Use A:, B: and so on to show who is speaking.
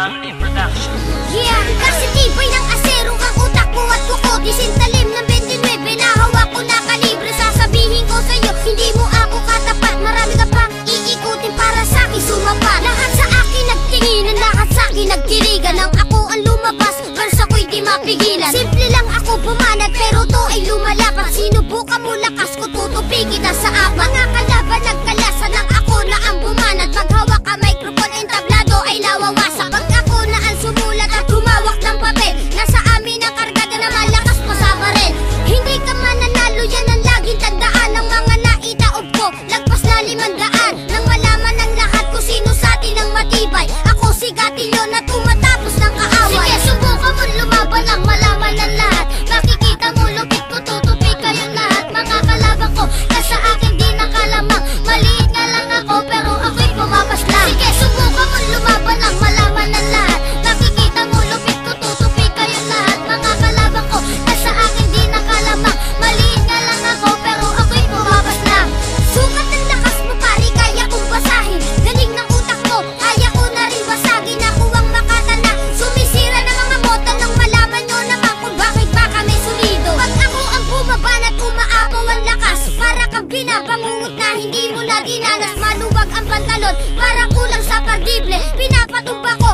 A: Yeah, kasi tibay ng asero ang utak ko at kuko. Disintalim ng 29 na hawak ko na kalibre. Sasabihin ko sa'yo, hindi mo ako katapat. Marami ka pang iikutin para sa'kin sumapat. Lahat sa akin nagtinginan, lahat sa'kin nagtirigan. Nang ako ang lumabas, verse ako'y di mapigilan. Simple lang ako bumanat, pero to ay lumalapat. Sinubukan mo lakas ko, tutupi kita sa apat. Mga kalaban nagkalasan ng ako na ang bumanat. Pag hawak ka microphone, entablado ay nawawasak. Pag ako na ang sumulat at humawak ng papel, nasa amin ang kargada na malakas pa sa baril. Hindi ka mananalo, yan ang laging tandaan. Ng mga naitaob ko, lagpas na 500. Nang malaman ng lahat kung sino sa atin ang matibay, ako si Gatilyo na tumatapos ng kaaway. Sige, subukan mo lumaban lang, malaman ng lahat. Makikita mo, lupit ko, tutupi kayong lahat. Mga kalaban ko, na sa akin di nakalamang. Maliit nga lang ako, pero ako'y pumapas lang. Sige, subukan mo lumaban lang, malaman ng lahat. Makikita mo, lupit ko, tutupi kayong lahat. Mga kalaban ko, na sa akin di nakalamang. Maliit nga lang ako, pero ako'y pumapas lang. Sukat ng lakas mo pare, kaya kong basahin. Galing ng utak mo, kaya ko na rin basagin. Ako ang makatana, sumisira ng mga moto. Nang malaman nyo naman kung bakit ba kami sulido. Pag ako ang bumaban at umaapaw ang lakas, para kang binabangungot na hindi mo na dinanas. Maluwag ang pantalon, para kulang sa pardible. Pinapatumba ko,